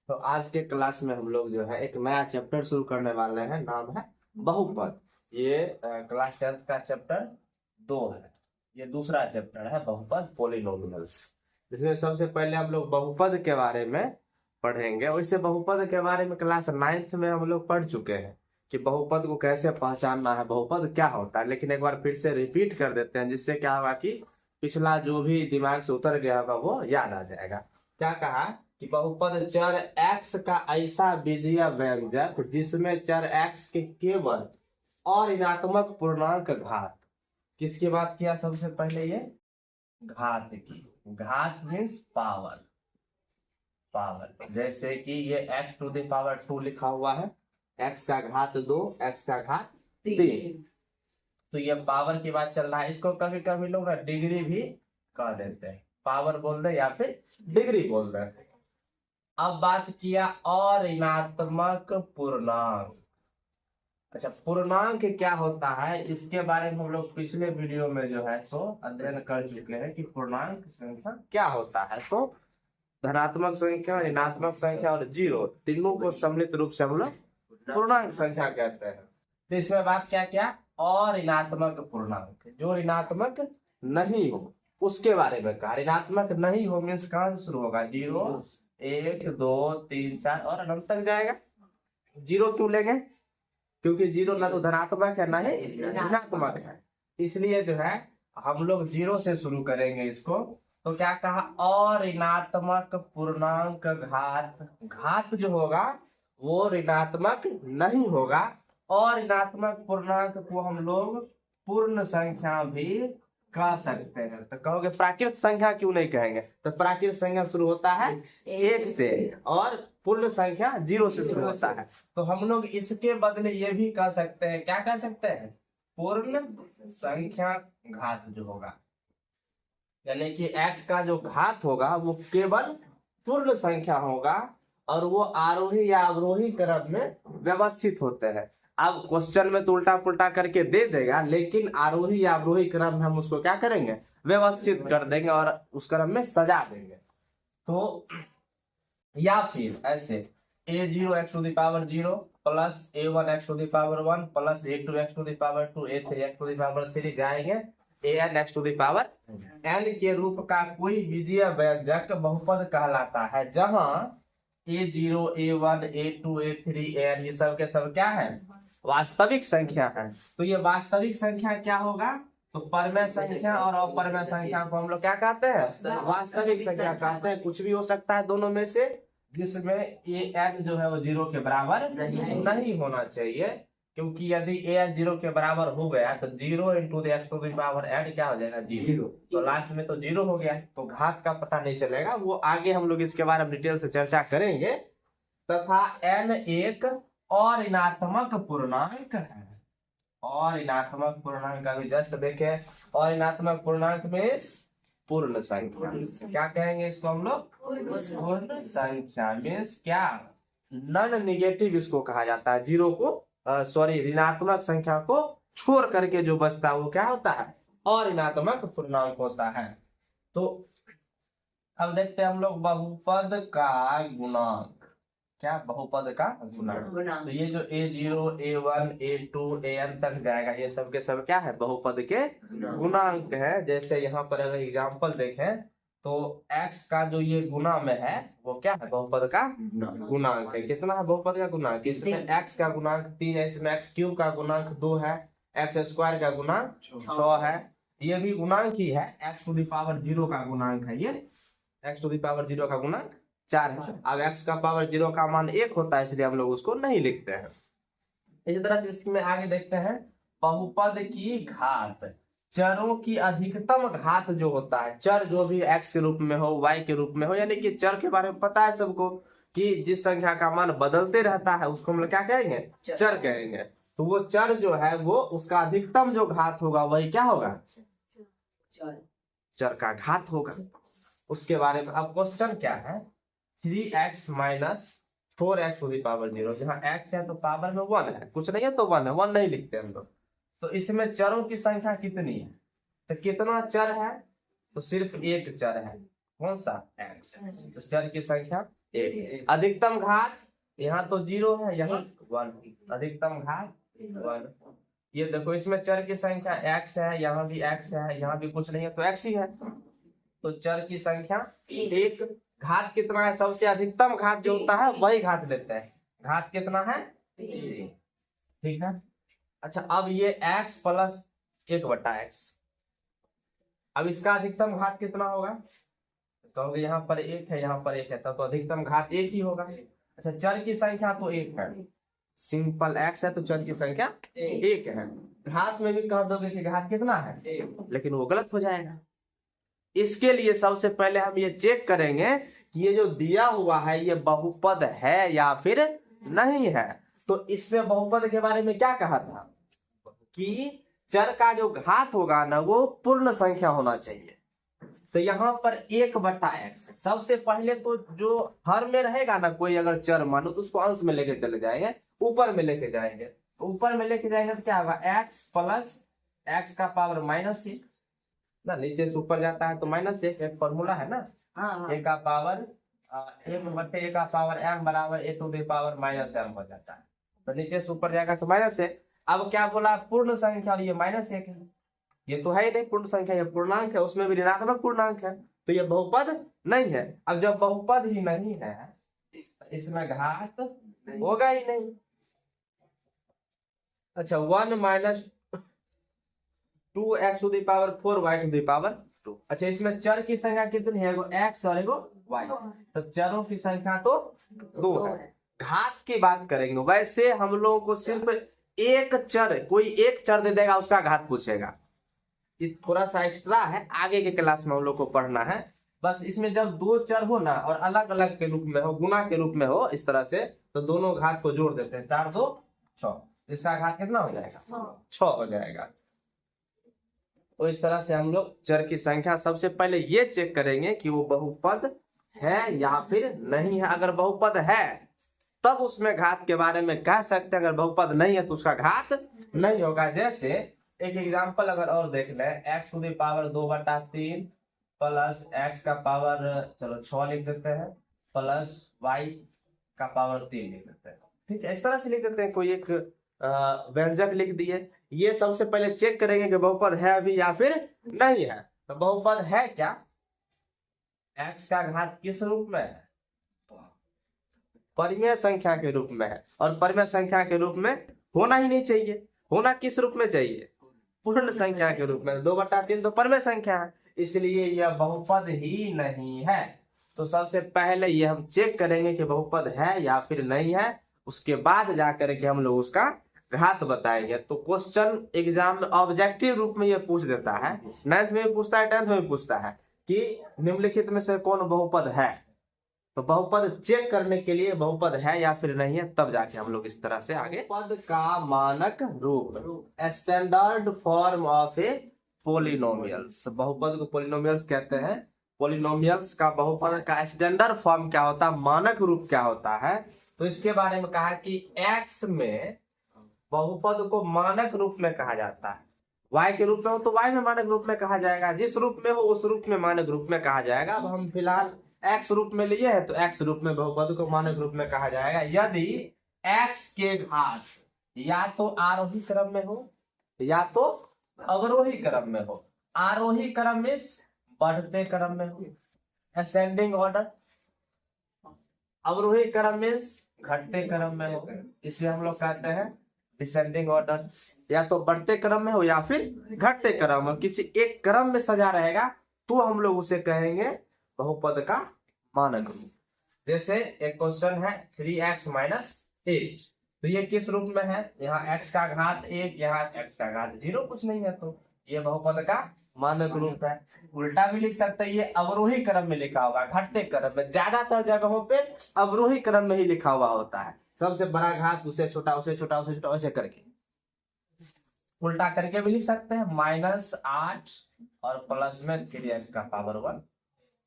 तो आज के क्लास में हम लोग जो है एक नया चैप्टर शुरू करने वाले हैं, नाम है बहुपद। ये क्लास 10th का चैप्टर 2 है। ये दूसरा चैप्टर है बहुपद पॉलिनोमियल्स, जिसमें सबसे पहले हम लोग बहुपद के बारे में पढ़ेंगे। वैसे बहुपद के बारे में क्लास 9th में हम लोग पढ़ चुके हैं कि बहुपद को कैसे पहचानना है, बहुपद क्या होता है। लेकिन एक बार फिर से रिपीट कर देते हैं, जिससे क्या होगा कि पिछला जो भी दिमाग से उतर गया होगा वो याद आ जाएगा। क्या कहा कि बहुपद चर x का ऐसा बीजीय व्यंजक जिसमें चर x के केवल और ऋणात्मक पूर्णांक घात। किसकी बात किया सबसे पहले? ये घात की। घात मीन्स पावर। पावर जैसे कि ये x टू द पावर 2 लिखा हुआ है, x का घात 2, x का घात 3। तो ये पावर की बात चल रहा है। इसको कभी कभी लोग ना डिग्री भी कह देते हैं, पावर बोल दे या फिर डिग्री बोल दे। अब बात किया और ऋणात्मक पूर्णांक। अच्छा, पूर्णांक क्या होता है इसके बारे में हम लोग पिछले वीडियो में जो है सो अध्ययन कर चुके हैं कि पूर्णांक संख्या क्या होता है। तो धनात्मक संख्या, ऋणात्मक संख्या और जीरो तीनों को सम्मिलित रूप से हम लोग पूर्णांक संख्या कहते हैं। तो इसमें बात क्या क्या? और ऋणात्मक पूर्णांक, जो ऋणात्मक नहीं हो उसके बारे में कहा। ऋणात्मक नहीं हो मीन्स कहां से शुरू होगा? 0, 1, 2, 3, 4 और अनंत तक जाएगा। जीरो क्यों लेंगे? क्योंकि जीरो ना तो धनात्मक है ना ही ऋणात्मक है, इसलिए जो है हम लोग जीरो से शुरू करेंगे इसको। तो क्या कहा? और ऋणात्मक पूर्णांक घात। घात जो होगा वो ऋणात्मक नहीं होगा। और ऋणात्मक पूर्णांक को हम लोग पूर्ण संख्या भी कह सकते हैं। तो कहोगे प्राकृत संख्या क्यों नहीं कहेंगे? तो प्राकृत संख्या शुरू होता है 1 से और पूर्ण संख्या 0 से शुरू होता है। तो हम लोग इसके बदले ये भी कह सकते हैं, क्या कह सकते हैं? पूर्ण संख्या घात जो होगा, यानी कि x का जो घात होगा वो केवल पूर्ण संख्या होगा और वो आरोही या अवरोही क्रम में व्यवस्थित होते हैं। अब क्वेश्चन में तो उल्टा पुल्टा करके दे देगा, लेकिन आरोही या अवरोही क्रम में हम उसको क्या करेंगे? व्यवस्थित कर देंगे और उस क्रम में सजा देंगे। तो या फिर ऐसे a0 x to the power 0 plus a1 x to the power 1 plus a2 x to the power 2 a3 x to the power 3 जाएंगे an x to the power n के रूप का कोई बीजीय व्यंजक बहुपद कहलाता है, जहां a0 a1 a2 a3 an ये सब के सब क्या है? वास्तविक संख्या है। तो ये वास्तविक संख्या क्या होगा? तो परमेय संख्या और अपरमेय संख्या को हम लोग क्या कहते हैं? वास्तविक संख्या कहते हैं। कुछ भी हो सकता है दोनों में से, जिसमें ए एन जो है वो 0 के बराबर नहीं होना चाहिए, क्योंकि यदि ए एन 0 के बराबर हो गया तो 0 into the x to the power n क्या हो जाएगा? 0। तो लास्ट में तो 0 हो गया, तो घात का पता नहीं चलेगा। वो आगे हम लोग इसके बारे में डिटेल से चर्चा करेंगे। तथा n एक और ऋणात्मक पूर्णांक है। और ऋणात्मक पूर्णांक का भी जस्ट देखे। और ऋणात्मक पूर्णांक में पूर्ण संख्या, क्या कहेंगे इसको हम लोग? पूर्ण संख्या मीन्स क्या? नॉन निगेटिव इसको कहा जाता है। जीरो को सॉरी ऋणात्मक संख्या को छोड़ करके जो बचता है वो क्या होता है? और ऋणात्मक पूर्णांक होता है। तो अब देखते हैं हम लोग बहुपद का गुणांक। क्या? बहुपद का गुणांक। तो ये जो a0 a1 a2 an तक जाएगा, ये सब के सब क्या है? बहुपद के गुणांक है। जैसे यहाँ पर अगर एग्जांपल देखें तो x का जो ये गुना में है वो क्या है? बहुपद का गुणांक है। कितना है बहुपद का गुणांक? इसमें x का गुणांक 3 है, इसमें x क्यूब का गुणांक 2 है, x स्क्वायर का गुणांक 6 है। ये भी गुणांक ही है। x टू द पावर 0 का गुणांक है ये, x टू द पावर 0 का गुणांक 4 है। अब x का पावर 0 का मान 1 होता है, इसलिए हम लोग उसको नहीं लिखते हैं। इसी तरह से इसमें आगे देखते हैं बहुपद की घात। चरों की अधिकतम घात जो होता है, चर जो भी x के रूप में हो, y के रूप में हो, यानी कि चर के बारे में पता है सबको कि जिस संख्या का मान बदलते रहता है उसको हम लोग क्या कहेंगे? चर कहेंगे। तो वो चर जो है वो उसका अधिकतम जो घात होगा वही क्या होगा? चर का घात होगा। उसके बारे में अब क्वेश्चन क्या है? 3x minus 4x to the power 0। जहाँ x है तो पावर में 1 है, कुछ नहीं है तो 1 है, 1 नहीं लिखते हम लोग। तो इसमें चरों की संख्या कितनी है? तो कितना चर है? तो सिर्फ एक चर है। कौन सा? x। तो चर की संख्या 8। अधिकतम घात यहाँ तो 0 है, यहाँ 1, अधिकतम घात 1। ये देखो इसमें चर की संख्या x है, यहाँ भी x है, यहाँ भी कुछ नहीं है तो x ही है, तो चर की संख्या 1। घात कितना है, सबसे अधिकतम घात जो होता है वही घात लेते हैं। घात कितना है 3, ठीक है। अच्छा अब ये x प्लस 1/x, अब इसका अधिकतम घात कितना होगा, तो यहाँ पर 1 है, यहाँ पर 1 है, तो अधिकतम घात 1 ही होगा। अच्छा चर की संख्या तो 1 है, सिंपल x है तो चर की संख्या 1 है। घात में भी कह दोगे कि घात कितना है 1, लेकिन वो गलत हो जाएगा। इसके लिए सबसे पहले हम ये चेक करेंगे कि ये जो दिया हुआ है ये बहुपद है या फिर नहीं है। तो इसमें बहुपद के बारे में क्या कहा था कि चर का जो घात होगा ना वो पूर्ण संख्या होना चाहिए। तो यहाँ पर 1/x, सबसे पहले तो जो हर में रहेगा ना कोई अगर चर मानो तो उसको अंश में लेके चले जाएंगे, ऊपर में लेके जाएंगे, ऊपर में लेके जाएंगे तो क्या होगा x प्लस x का पावर -1 ना, नीचे से ऊपर जाता है तो -1, एक फॉर्मूला है ना, a का पावर 1/a का पावर m बराबर a to the power -m हो जाता है, तो नीचे से ऊपर जाएगा तो -1। अब क्या बोला, पूर्ण संख्या, ये -1 है, ये तो है ही नहीं पूर्ण संख्या, ये पूर्णांक है, उसमें भी ऋणात्मक पूर्णांक है, तो ये बहुपद नहीं है। अब जब बहुपद ही नहीं है तो इसमें घात होगा ही नहीं। अच्छा 1 - 2x to the power 4y to the power 2। अच्छा इसमें चर की संख्या कितनी है, एगो x और एगो y, तो चरों की संख्या तो 2 है। घात की बात करेंगे, वैसे हम लोगों को सिर्फ एक चर, कोई एक चर दे देगा उसका घात पूछेगा, ये थोड़ा सा एक्स्ट्रा है, आगे के क्लास में हम लोग को पढ़ना है। बस इसमें जब दो चर हो ना और अलग अलग के रूप में हो, गुना के रूप में हो इस तरह से, तो दोनों घात को जोड़ देते हैं, 4 2 6, इसका घात कितना हो जाएगा 6 हो जाएगा। तो इस तरह से हम लोग चर की संख्या सबसे पहले ये चेक करेंगे कि वो बहुपद है या फिर नहीं है। अगर बहुपद है तब उसमें घात के बारे में कह सकते हैं, अगर बहुपद नहीं है तो उसका घात नहीं होगा। जैसे एक एग्जांपल अगर और देख ले, x to the power 2/3 plus x का पावर चलो 6 लिख देते हैं, प्लस y का पावर 3 लिख देते हैं, ठीक है, इस तरह से लिख देते हैं, कोई एक व्यंजक लिख दिए। ये सबसे पहले चेक करेंगे कि बहुपद है अभी या फिर नहीं है। तो बहुपद है क्या, x का घात किस रूप में है, परिमेय संख्या के रूप में है, और परिमेय संख्या के रूप में होना ही नहीं चाहिए, होना किस रूप में चाहिए, पूर्ण संख्या के रूप में। 2/3 तो परिमेय संख्या है, इसलिए यह बहुपद ही नहीं है। तो सबसे पहले ये हम चेक करेंगे कि बहुपद है या फिर नहीं है, उसके बाद जाकर के हम लोग उसका घात बताएंगे। तो क्वेश्चन एग्जाम में ऑब्जेक्टिव रूप में ये पूछ देता है, 9th में भी पूछता है, 10th में भी पूछता है कि निम्नलिखित में से कौन बहुपद है। तो बहुपद चेक करने के लिए बहुपद है या फिर नहीं है, तब जाके हम लोग इस तरह से आगे। बहुपद का मानक रूप, standard form of A polynomials, बहुपद को पोलिनोमियल्स कहते हैं। पोलिनोमियल्स का बहुपद का स्टैंडर्ड फॉर्म क्या होता है, मानक रूप क्या होता है, तो इसके बारे में कहा कि x में बहुपद को मानक रूप में कहा जाता है, y के रूप में हो तो y में मानक रूप में कहा जाएगा, जिस रूप में हो उस रूप में मानक रूप में कहा जाएगा। अब हम फिलहाल x रूप में लिए हैं तो x रूप में बहुपद को मानक रूप में कहा जाएगा यदि x के घात या तो आरोही क्रम में हो या तो अवरोही क्रम में हो। आरोही क्रम में बढ़ते क्रम में हो, असेंडिंग ऑर्डर, अवरोही क्रम में घटते क्रम में हो, इसलिए हम लोग कहते हैं डिसेंडिंग ऑर्डर। या तो बढ़ते क्रम में हो या फिर घटते क्रम में, किसी एक क्रम में सजा रहेगा तो हम लोग उसे कहेंगे बहुपद का मानक रूप। जैसे एक क्वेश्चन है 3x - 8, तो ये किस रूप में है, यहाँ x का घात 1, यहाँ x का घात 0, कुछ नहीं है, तो ये बहुपद का मानक रूप है। उल्टा भी लिख सकते हैं, ये अवरोही क्रम में लिखा होगा, घटते क्रम में, ज्यादातर जगहों पे अवरोही क्रम में ही लिखा हुआ होता है, सबसे बड़ा घात उसे छोटा, उसे छोटा, उसे छोटा, ऐसे करके। उल्टा करके भी लिख सकते हैं, -8 और प्लस में 3x का पावर 1,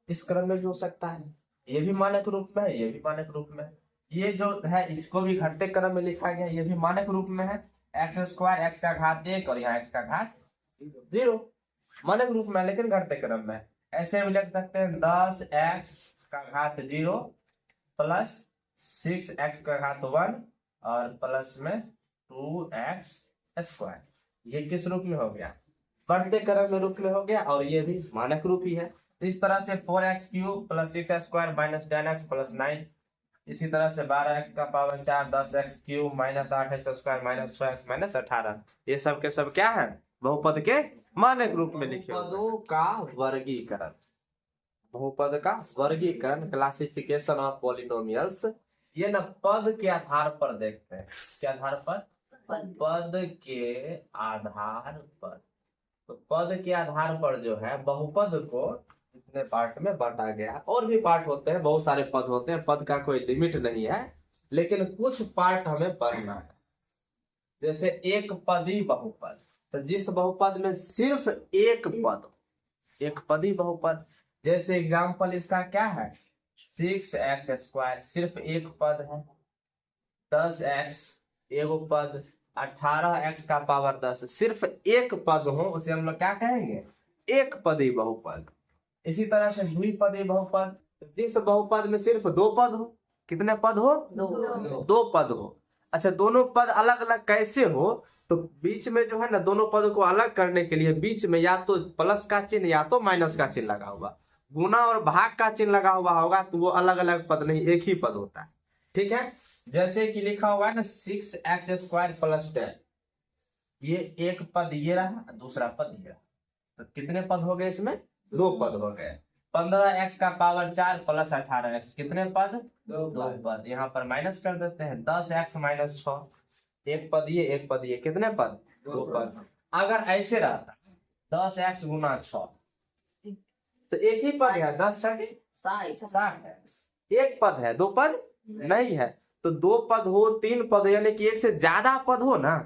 इस क्रम में भी हो सकता है। ये भी मानक रूप में है, ये भी मानक रूप में है। ये जो है इसको भी घटते क्रम में लिखा गया, ये भी मानक रूप में है, x² x का घात 1 और यहाँ x का घात 0, मानक रूप में, लेकिन घटते क्रम में। ऐसे भी लिख सकते हैं 10x का घात 0 प्लस 6x का घात 1 और प्लस में 2x स्क्वायर। ये किस रूप में हो गया? बढ़ते क्रम में रूप में हो गया, और ये भी मानक रूप ही है। तो इस तरह से 4x cube plus 6x square minus 10x plus 9, इसी तरह से 12x का power 4 10x cube minus 8x square minus 6x minus 18, ये सब के सब क्या है? बहुपद के मानक रूप में लिखे। बहुपदों का वर्गीकरण, बहुपद का वर्गीकरण, क्लासिफिकेशन ऑफ पॉलिनोमियल्स। ये ना पद के आधार पर देखते हैं। किसके आधार पर? पद के आधार पर। तो पद के आधार पर जो है बहुपद को इतने पार्ट में बांटा गया। और भी पार्ट होते हैं, बहुत सारे पद होते हैं, पद का कोई लिमिट नहीं है, लेकिन कुछ पार्ट हमें पढ़ना है। जैसे एक पदी बहुपद, तो जिस बहुपद में सिर्फ एक पद, एक पदी बहुपद, जैसे एग्जाम्पल इसका क्या है? 6x स्क्वायर सिर्फ एक पद है, 10x एगो पद, 18x का पावर 10 सिर्फ एक पद हो, उसे हम लोग क्या कहेंगे? एक पदी बहुपद। इसी तरह से द्विपदी बहुपद, जिस बहुपद में सिर्फ दो पद हो। कितने पद हो? दो पद हो। अच्छा, दोनों पद अलग अलग कैसे हो? तो बीच में जो है ना, दोनों पद को अलग करने के लिए बीच में या तो प्लस का चिन्ह या तो माइनस का चिन्ह लगा हुआ, गुना और भाग का चिन्ह लगा हुआ होगा, तो वो अलग अलग पद नहीं, एक ही पद होता है। ठीक है, जैसे कि लिखा हुआ है ना 6x स्क्वायर प्लस 10, ये एक पद ये रहा, दूसरा पद ये रहा, तो कितने पद हो गए इसमें? दो पद हो गए। 15x का पावर 4 प्लस 18x, कितने पद? दो पद। यहाँ पर माइनस कर देते हैं, 10x माइनस 6, एक पद ये एक पद ये, कितने पद? दो पद। अगर ऐसे रहता 10x गुना 6, तो एक ही पद है, 10 60x, एक पद है, दो पद नहीं है। तो दो पद हो, तीन पद, यानी कि एक से ज्यादा पद हो ना,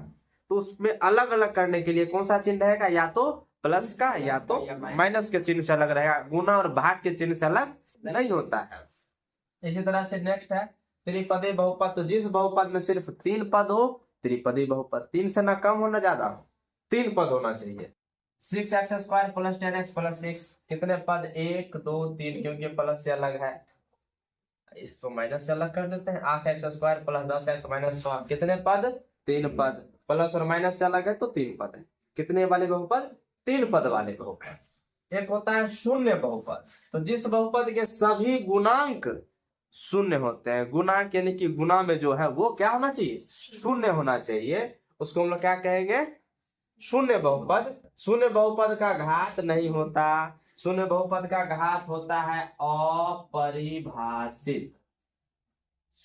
तो उसमें अलग अलग करने के लिए कौन सा चिन्ह रहेगा? या तो प्लस का या तो माइनस के चिन्ह से अलग रहेगा, गुना और भाग के चिन्ह से अलग नहीं होता है। इसी तरह से नेक्स्ट है त्रिपदी बहुपद, तो जिस बहुपद में सिर्फ तीन पद हो, त्रिपदी बहुपद। तीन से ना कम हो ना ज्यादा हो, तीन पद होना चाहिए। 6x square plus 10x plus 6, कितने पद? 1 2 3, क्योंकि प्लस से अलग है, इसको माइनस से अलग कर देते हैं। 8x square plus 10x minus 6, कितने पद? तीन पद। प्लस और माइनस से अलग है तो तीन पद है। कितने वाले बहुपद? तीन पद वाले बहुपद। एक होता है शून्य बहुपद, तो जिस बहुपद के सभी गुणांक शून्य होते हैं, गुणांक यानी कि गुना में जो है वो क्या होना चाहिए? शून्य होना चाहिए, उसको हम लोग क्या कहेंगे? शून्य बहुपद। शून्य बहुपद का घात नहीं होता, शून्य बहुपद का घात होता है अपरिभाषित।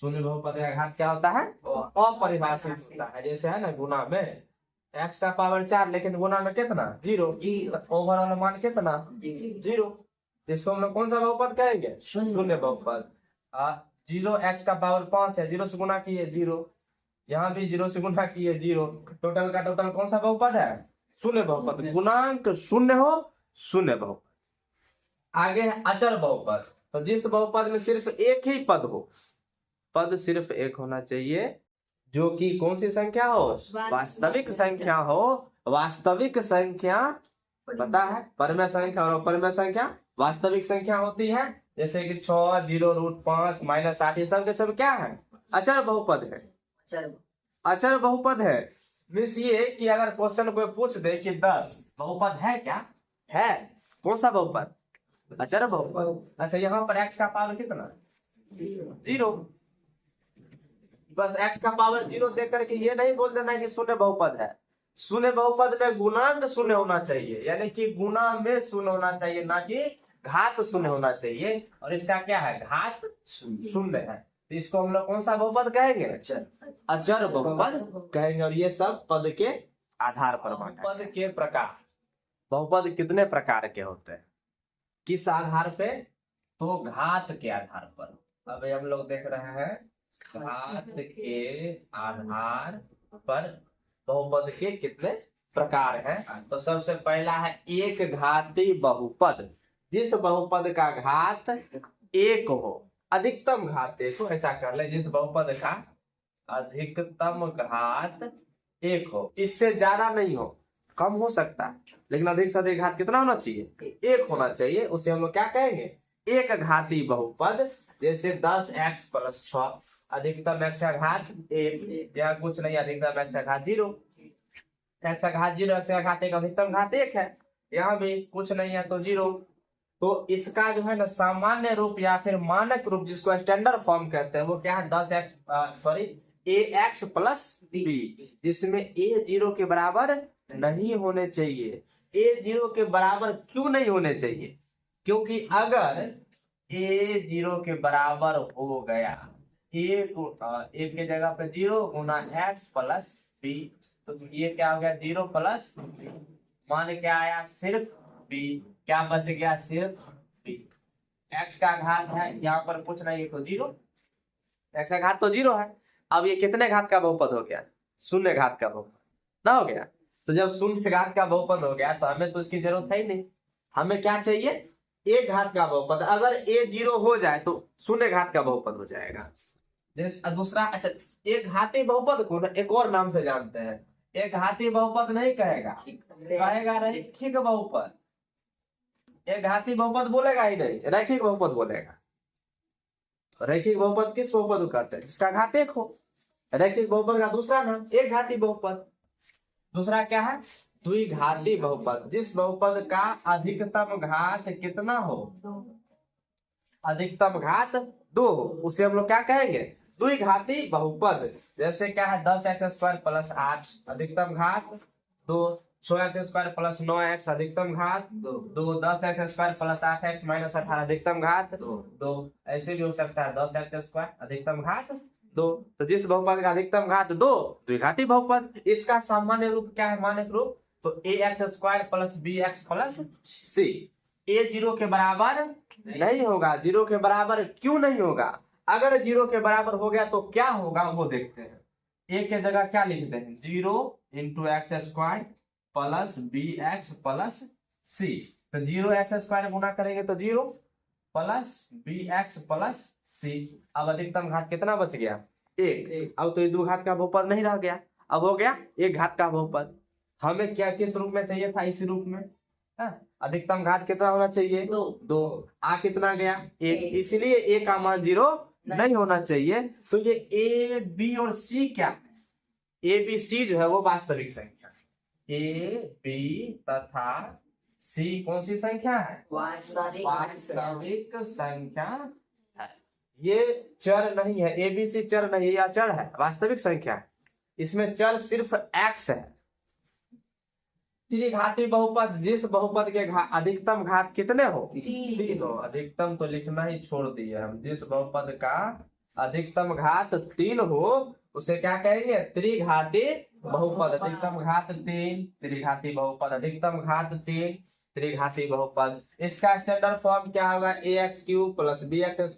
शून्य बहुपद का घात क्या होता है? अपरिभाषित होता है। जैसे है ना गुना में x का पावर 4, लेकिन गुना में कितना? 0, ओवरऑल मान कितना? 0। इसको हम लोग कौन सा बहुपद कहेंगे? शून्य बहुपद। 0x का पावर 5 है, 0 से गुना किए 0, यहाँ भी 0 से गुना किए 0, टोटल का टोटल कौन सा बहुपद है? शून्य बहुपद। गुणांक शून्य हो, शून्य बहुपद। आगे है अचर बहुपद, तो जिस बहुपद में सिर्फ एक ही पद हो, पद सिर्फ एक होना चाहिए, जो कि कौन सी संख्या हो? वास्तविक संख्या हो। वास्तविक संख्या पता है, परमेय संख्या और अपरमेय संख्या वास्तविक संख्या होती है। जैसे कि 6 0 रूट 5 माइनस 8, ये सब के सब क्या है? अचर बहुपद है। अचर बहुपद है मीन्स ये कि अगर क्वेश्चन को पूछ दे कि 10 बहुपद है क्या? है। कौन सा बहुपद? अचर बहुपद। अच्छा, यहाँ पर x का पावर कितना? 0। बस x का पावर 0 देख करके ये नहीं बोल देना कि शून्य बहुपद है। शून्य बहुपद में गुणांक शून्य होना चाहिए, यानी कि गुना में शून्य होना चाहिए, ना कि घात शून्य होना चाहिए। और इसका क्या है? घात शून्य है, तो इसको हम लोग कौन सा बहुपद कहेंगे? अचर बहुपद कहेंगे। और ये सब पद के आधार पर बांटा। पद के प्रकार, बहुपद कितने प्रकार के होते हैं? किस आधार पे? तो घात के आधार पर। अब हम लोग देख रहे हैं घात के आधार पर बहुपद के कितने प्रकार हैं। तो सबसे पहला है एक घाती बहुपद, जिस बहुपद का घात एक हो। अधिकतम घात एक हो, ऐसा कर ले, जिस बहुपद का अधिकतम घात एक हो, इससे ज्यादा नहीं हो, कम हो सकता है, लेकिन अधिक से अधिक घात कितना होना चाहिए? एक होना चाहिए। उसे हम लोग क्या कहेंगे? एक घाती बहुपद। जैसे 10x + 6 अधिकतम x का घात 1, या कुछ नहीं, अधिकतम x का घात 0, x का घात 0, x का घात 1, अधिकतम घात 1 है। यहाँ भी कुछ नहीं है तो 0। तो इसका जो है ना सामान्य रूप या फिर मानक रूप जिसको स्टैंडर्ड फॉर्म कहते हैं वो क्या है, 10x + b, जिसमें a 0 के बराबर नहीं होने चाहिए। a 0 के बराबर क्यों नहीं होने चाहिए? क्योंकि अगर a 0 के बराबर हो गया, a के जगह पे 0 गुना x + b, तो ये क्या हो गया 0 + b, मान क्या आया सिर्फ b, क्या बच गया सिर्फ b। x का घात है यहाँ पर कुछ नहीं तो 0, x का घात तो 0 है। अब ये कितने घात का बहुपद हो गया? शून्य घात का बहुपद ना हो गया। तो जब शून्य घात का बहुपद हो गया तो हमें तो इसकी जरूरत है ही नहीं, हमें क्या चाहिए, एक घात का बहुपद। अगर a 0 हो जाए तो शून्य घात का बहुपद हो जाएगा। जैसे दूसरा, अच्छा एक घाती बहुपद को ना एक और नाम से जानते हैं, एक घाती बहुपद नहीं कहेगा, कहेगा रैखिक बहुपद। एक घाती बहुपद बोलेगा ही नहीं, रैखिक बहुपद बोलेगा। रैखिक बहुपद किस बहुपद को कहते हैं? जिसका घात 1 हो। रैखिक बहुपद का दूसरा नाम एक घाती बहुपद। दूसरा क्या है? द्विघाती बहुपद, जिस बहुपद का अधिकतम घात कितना हो, अधिकतम घात 2 हो, उसे हम लोग क्या कहेंगे, द्विघाती बहुपद। जैसे क्या है 10x² + 8 अधिकतम घात 2, 6x² + 9x अधिकतम घात 2, 10x² + 8x - 18 अधिकतम घात 2। ऐसे भी हो सकता है 10x² अधिकतम घात 2। तो जिस बहुपद का अधिकतम घात 2, द्विघाती बहुपद। इसका सामान्य रूप क्या है, मानक रूप? तो ax² + bx + c। a 0 के बराबर नहीं होगा। 0 के बराबर क्यों नहीं होगा? अगर 0 के बराबर हो गया तो क्या होगा वो देखते हैं। a के जगह क्या लिखते हैं, 0 × x² + bx + c। तो 0x² गुना करेंगे तो 0 + bx + c। अब अधिकतम घात कितना बच गया, 1। अब तो ये दो घात का बहुपद नहीं रह गया, अब हो गया एक घात का बहुपद। हमें क्या किस रूप में चाहिए था, इसी रूप में। अधिकतम घात कितना होना चाहिए, 2। आ कितना गया, 1, इसलिए a का मान 0 नहीं होना चाहिए। तो ये a, b और c क्या है, a, b, c जो है वो वास्तविक संख्या, a, b तथा c कौन सी संख्या है, वास्तविक संख्या है। ये चर नहीं है, a, b, c चर नहीं है, या चर है, वास्तविक संख्या है। इसमें चर सिर्फ x है। त्रिघाती बहुपद, जिस बहुपद के अधिकतम घात कितने हो, 3 हो। अधिकतम तो लिखना ही छोड़ दिए हम। जिस बहुपद का अधिकतम घात 3 हो उसे क्या कहेंगे, त्रिघाती बहुपद। अधिकतम घात 3, त्रिघाती बहुपद। अधिकतम घात 3, त्रिघाती बहुपद। इसका स्टैंडर्ड फॉर्म क्या होगा, ax³ + bx² +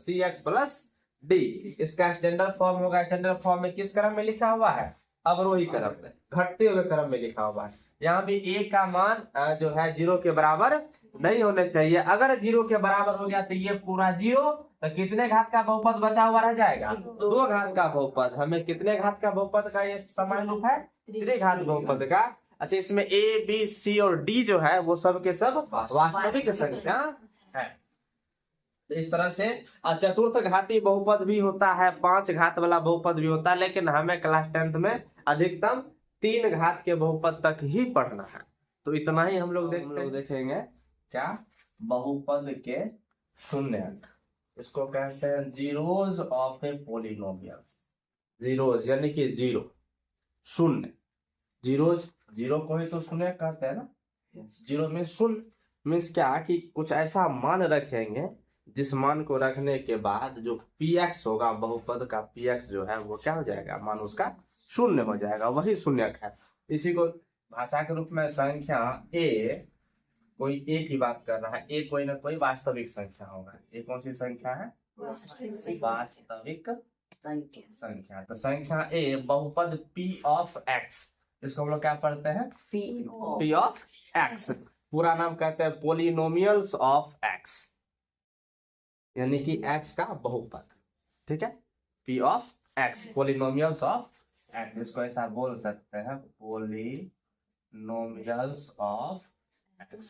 cx + d। इसका स्टैंडर्ड फॉर्म होगा। स्टैंडर्ड फॉर्म में किस क्रम में लिखा हुआ है, अवरोही क्रम में, घटते हुए क्रम में लिखा हुआ है। यहाँ भी a का मान जो है 0 के बराबर नहीं होने चाहिए। अगर 0 के बराबर हो गया तो ये पूरा 0, तो कितने घात का बहुपद बचा हुआ रह जाएगा, 2 घात का बहुपद। हमें कितने घात का बहुपद का ये सामान्य रूप है, त्रिघात बहुपद का। अच्छा, इसमें a, b, c और d जो है वो सब के सब वास्तविक संख्या है। तो इस तरह से चतुर्थ घाती बहुपद भी होता है, 5 घात वाला बहुपद भी होता है, लेकिन हमें क्लास 10th में अधिकतम 3 घात के बहुपद तक ही पढ़ना है। तो इतना ही हम लोग देखेंगे क्या, बहुपद के शून्य अंक। इसको कहते हैं zeros of A polynomials. Zeros यानी कि 0, शून्य। जीरोज, 0 को ही तो शून्य कहते हैं ना। 0 में शून्य मीन्स क्या कि कुछ ऐसा मान रखेंगे जिस मान को रखने के बाद जो px होगा, बहुपद का px जो है वो क्या हो जाएगा, मान उसका शून्य हो जाएगा, वही शून्यक है। इसी को भाषा के रूप में संख्या a, कोई a की बात कर रहा है, a कोई ना कोई वास्तविक संख्या होगा। a कौन सी संख्या है, वास्तविक संख्या। तो संख्या a बहुपद p ऑफ x, इसको हम लोग क्या पढ़ते हैं, p ऑफ x। पूरा नाम कहते हैं पोलिनोमियल्स ऑफ x, यानी कि x का बहुपद। ठीक है, p of x, polynomials of x। इसको ऐसा बोल सकते हैं, पोलिनोमियल्स ऑफ x।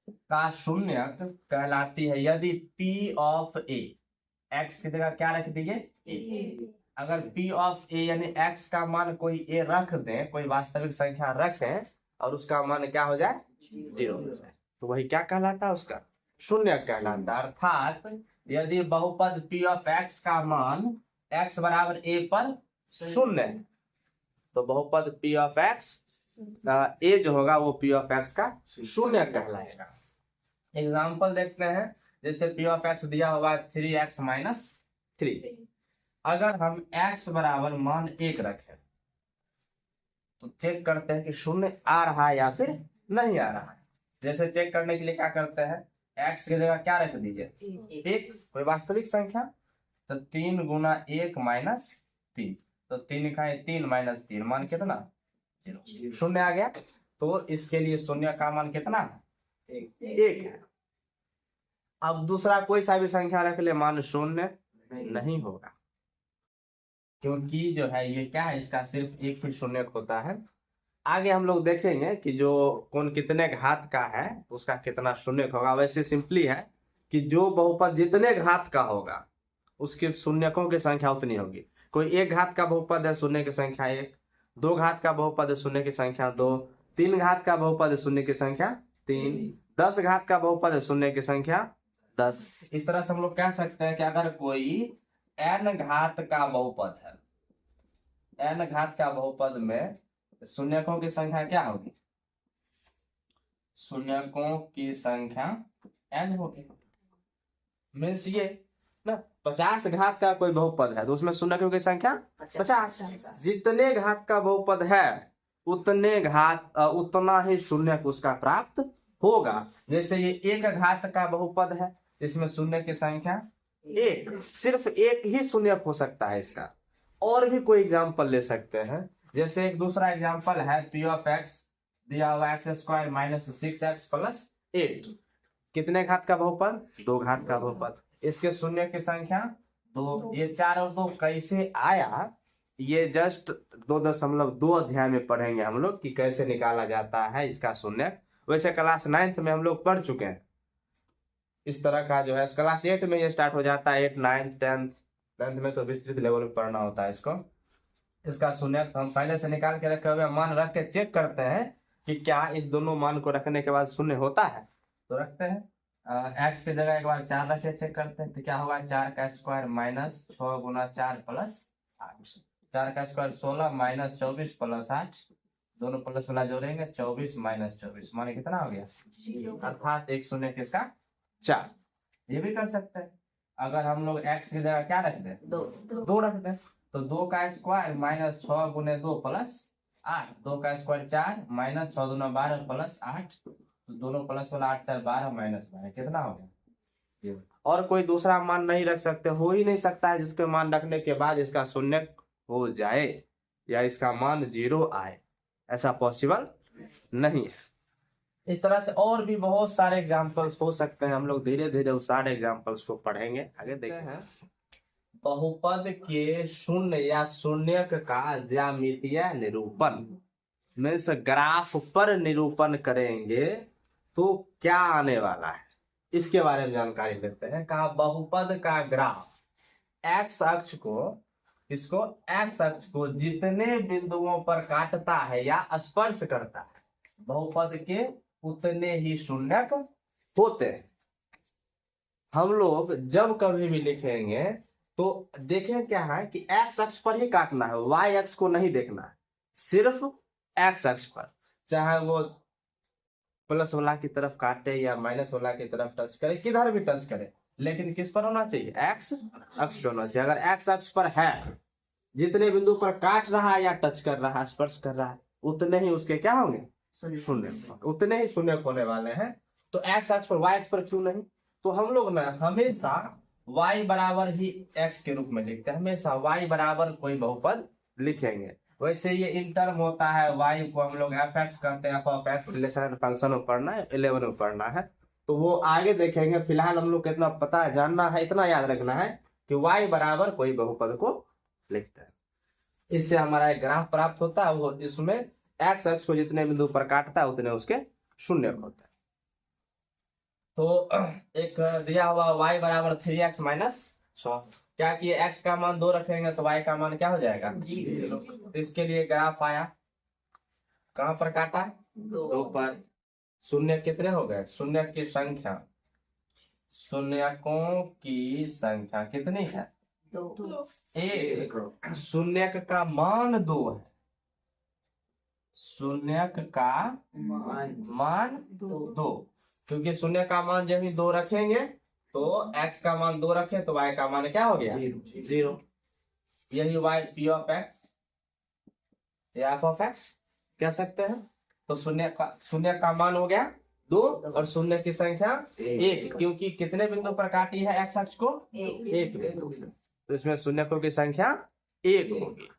का शून्यक कहलाती है यदि P ऑफ A, x की जगह क्या रख दीजिए A। अगर P ऑफ A यानी x का मान कोई A रख दें, कोई वास्तविक संख्या रखें और उसका मान क्या हो जाए 0 हो जाए, तो वही क्या कहलाता है, उसका शून्यक कहलाता है। अर्थात यदि बहुपद P ऑफ x का मान x बराबर A पर शून्य है तो बहुपद P ऑफ x A जो होगा वो P ऑफ x का शून्य कहलाएगा। एग्जाम्पल देखते हैं, जैसे P ऑफ x दिया हुआ 3x माइनस 3। अगर हम x बराबर मान 1 रखें तो चेक करते हैं कि शून्य आ रहा है या फिर नहीं आ रहा है। जैसे चेक करने के लिए क्या करते हैं, x की जगह क्या रख दीजिए 1, कोई वास्तविक संख्या, तो 3 गुना 1 माइनस 3, तो 3 का 3 माइनस 3 मान कितना 0, शून्य आ गया। तो इसके लिए शून्य का मान कितना है 1 है। अब दूसरा कोई सा भी संख्या रख ले, मान शून्य नहीं होगा, क्योंकि जो है ये क्या है, इसका सिर्फ एक ही शून्य होता है। आगे हम लोग देखेंगे कि जो कौन कितने घात का है उसका कितना शून्य होगा। वैसे सिंपली है कि जो बहुपद जितने घात का होगा उसके शून्यकों की संख्या उतनी होगी। कोई 1 घात का बहुपद है, शून्य की संख्या 1, 2 घात का बहुपद है, शून्य की संख्या 2, 3 घात का बहुपद है, शून्य की संख्या 3, 10 घात का बहुपद है, शून्य की संख्या 10। इस तरह से हम लोग कह सकते हैं कि अगर कोई n घात का बहुपद है, n घात का बहुपद में शून्यकों की संख्या क्या होगी, शून्यकों की संख्या n होगी। मीन्स ये ना 50 घात का कोई बहुपद है तो उसमें शून्यकों की संख्या 50। जितने घात का बहुपद है उतने घात उतना ही शून्यक उसका प्राप्त होगा। जैसे ये 1 घात का बहुपद है, इसमें शून्य की संख्या 1, सिर्फ एक ही शून्यक हो सकता है इसका। और भी कोई एग्जाम्पल ले सकते हैं, जैसे एक दूसरा एग्जाम्पल है P ऑफ x दिया हुआ x square minus 6x plus 8, कितने घात का बहुपद 2 घात का बहुपद, इसके शून्य की संख्या 2। ये 4 और 2 कैसे आया, ये जस्ट 2.2 अध्याय में पढ़ेंगे हम लोग कि कैसे निकाला जाता है इसका शून्य। वैसे क्लास 9th में हम लोग पढ़ चुके हैं इस तरह का, जो है क्लास 8 में ये स्टार्ट हो जाता है, 8, 9, 10th में तो विस्तृत लेवल में पढ़ना होता है इसको। इसका शून्य हम पहले से निकाल के रखे हुए मान रख के चेक करते हैं कि क्या इस दोनों मान को रखने के बाद शून्य होता है, तो रखते हैं। x की जगह एक बार 4 रख के चेक करते हैं तो क्या होगा, 4 का स्क्वायर माइनस 6 गुना 4 प्लस 8, 4 का स्क्वायर 16 माइनस 24 प्लस 8, दोनों प्लस वाला जोड़ेंगे 24 माइनस 24 माने कितना हो गया, अर्थात एक शून्य किसका 4। ये भी कर सकते हैं, अगर हम लोग x की जगह क्या रख दें 2 रख दें तो 2 का स्क्वायर माइनस 6 गुने 2 प्लस 8, 2 का स्क्वायर 4 माइनस 6 दूना 12 प्लस 8, तो दोनों प्लस वाला 8 4 12 माइनस 12 कितना हो गया। और कोई दूसरा मान नहीं रख सकते, हो ही नहीं सकता है जिसके मान रखने के बाद इसका शून्य हो जाए या इसका मान 0 आए, ऐसा पॉसिबल नहीं है। इस तरह से और भी बहुत सारे एग्जाम्पल्स हो सकते हैं, हम लोग धीरे धीरे उस सारे एग्जाम्पल्स को पढ़ेंगे। आगे देखते हैं बहुपद के शून्य या शून्यक का ज्यामितीय निरूपण, मीन्स ग्राफ पर निरूपण करेंगे तो क्या आने वाला है इसके बारे में जानकारी लेते हैं। कहा बहुपद का ग्राफ एक्स अक्ष को जितने बिंदुओं पर काटता है या स्पर्श करता है बहुपद के उतने ही शून्यक होते हैं। हम लोग जब कभी भी लिखेंगे तो देखें क्या है कि एक्स अक्ष पर ही काटना है, वाई अक्ष को नहीं देखना है, सिर्फ एक्स अक्ष पर, चाहे वो प्लस वाला की तरफ काटे या माइनस वाला की तरफ टच करे, किधर भी टच करे, लेकिन किस पर होना चाहिए, एक्स अक्ष पर होना चाहिए। अगर एक्स अक्ष पर है, जितने बिंदु पर काट रहा है या टच कर रहा है, स्पर्श कर रहा है, उतने ही उसके क्या होंगे शून्य, उतने ही शून्य होने वाले हैं। तो एक्स अक्ष पर वाई अक्ष पर क्यों नहीं, तो हम लोग ना हमेशा y बराबर ही x के रूप में लिखते हैं, हमेशा y बराबर कोई बहुपद लिखेंगे। वैसे ये इंटर्म होता है, y को हम लोग fx कहते हैं, f of x relation function में पढ़ना है, 11 में पढ़ना है, तो वो आगे देखेंगे। फिलहाल हम लोग को इतना पता है, जानना है, इतना याद रखना है कि y बराबर कोई बहुपद को लिखते हैं। इससे हमारा एक ग्राफ प्राप्त होता है, वो इसमें x अक्ष को जितने बिंदु पर काटता है उतने उसके शून्य होते हैं। तो एक दिया हुआ y बराबर 3x माइनस 6, क्या किए x का मान 2 रखेंगे तो y का मान क्या हो जाएगा 0। तो इसके लिए ग्राफ आया, कहां पर काटा 2 पर। शून्य कितने हो गए, शून्य की संख्या, शून्यकों की संख्या कितनी है 2 एक। शून्य का मान 2 है, शून्य का मान 2, क्योंकि शून्य का मान जब ही 2 रखेंगे तो x का मान 2 रखे तो y का मान क्या हो गया 0। यही y p ऑफ x या f ऑफ x कह सकते हैं। तो शून्य का मान हो गया 2 और शून्य की संख्या 1, क्योंकि कितने बिंदु पर काटी है x अक्ष को 1 बिंदु, तो इसमें शून्यकों की संख्या 1 होगी।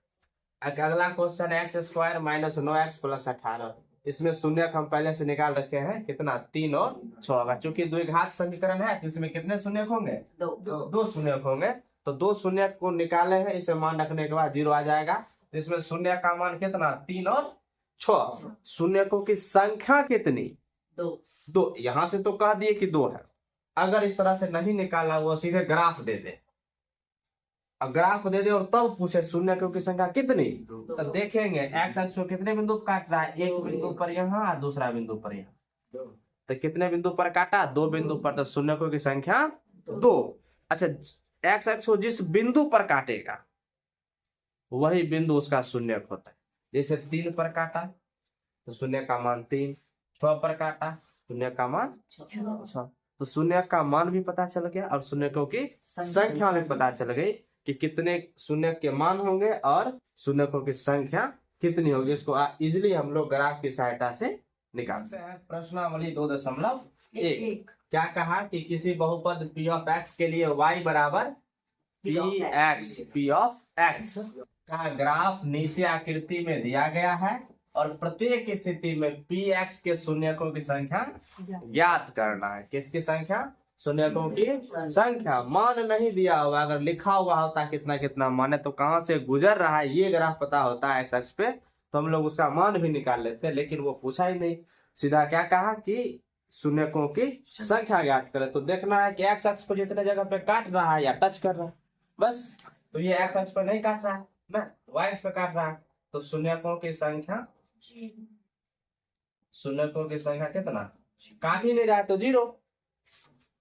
अगला question x square minus 9x plus 18, इसमें शून्य हम पहले से निकाल रखे हैं, कितना 3 और 6 होगा। चूंकि द्विघात समीकरण है तो इसमें कितने शून्य होंगे 2 शून्य होंगे, तो 2 शून्य को निकाले हैं, इसे मान रखने के बाद 0 आ जाएगा। तो इसमें शून्य का मान कितना 3 और 6, शून्यकों की संख्या कितनी 2। यहां से तो कह दिए कि 2 है, अगर इस तरह से नहीं निकाला वो सीधे ग्राफ दे दे, अब ग्राफ दे दे और तब पूछे शून्यकों की संख्या कितनी, तो देखेंगे एक्स अक्ष को कितने बिंदु काट रहा है, एक बिंदु पर यहाँ, दूसरा बिंदु पर यहाँ, तो कितने बिंदु पर काटा 2 बिंदु पर, तो शून्यकों की संख्या 2। अच्छा, एक्स अक्ष को जिस बिंदु पर काटेगा वही बिंदु उसका शून्यक होता है। जैसे 3 पर काटा तो शून्य का मान 3, 6 पर काटा शून्य का मान 6, तो शून्य का मान भी पता चल गया और शून्यकों की संख्या भी पता चल गई कि कितने शून्य के मान होंगे और शून्यकों की संख्या कितनी होगी। इसको इजिली हम लोग ग्राफ की सहायता से निकाल सकते हैं। प्रश्नावली 2.1 क्या कहा कि किसी बहुपद p ऑफ x के लिए y बराबर p ऑफ x का ग्राफ नीचे आकृति में दिया गया है और प्रत्येक स्थिति में px के शून्यकों की संख्या ज्ञात करना है। किसकी संख्या, शून्यकों की संख्या। मान नहीं दिया हुआ, अगर लिखा हुआ होता कितना कितना मान है तो कहां से गुजर रहा है ये ग्राफ पता होता है एक्स अक्ष पे, तो हम लोग उसका मान भी निकाल लेते हैं, लेकिन वो पूछा ही नहीं, सीधा क्या कहा कि शून्यकों की संख्या ज्ञात करें। तो देखना है कि एक्स अक्ष को जितने जगह पे काट रहा है या टच कर रहा है बस, तो ये एक्स अक्ष पर नहीं काट रहा है ना, वाई अक्ष पे काट रहा है, तो शून्यकों की संख्या, शून्यकों की संख्या कितना, काट ही नहीं रहा है तो 0।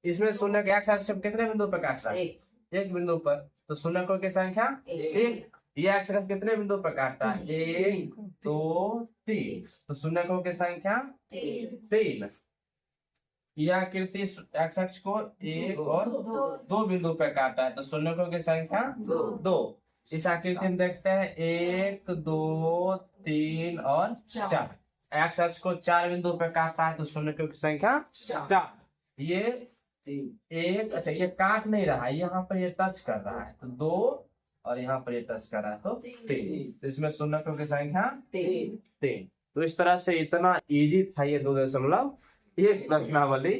इसमें शून्य के एक्स अक्ष कितने बिंदु पर काट रहा है, एक बिंदु पर, तो शून्यकों की संख्या 1। ये एक्स अक्ष कितने बिंदु पर काट रहा है 1 2 3, तो शून्यकों की संख्या 3। यह आकृति एक्स अक्ष को 1 और 2 बिंदु पर काटा है, तो शून्यकों की संख्या 2। इस आकृति में देखते हैं 1 2 3 और 4, एक्स अक्ष को 4 बिंदु पर काटा है तो शून्यकों की संख्या 4। ये 1, अच्छा ये काट नहीं रहा है, यहाँ पर ये टच कर रहा है तो 2 और यहाँ पर ये टच कर रहा है तो 3, तो इसमें शून्यकों की संख्या 3। तो इस तरह से इतना इजी था ये 2.1 प्रश्नावली।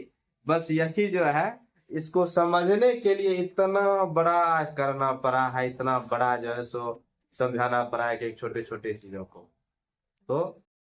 बस यही जो है इसको समझने के लिए इतना बड़ा करना पड़ा है, इतना बड़ा जो है सो समझाना पड़ा है कि छोटे छोटे चीजों को। तो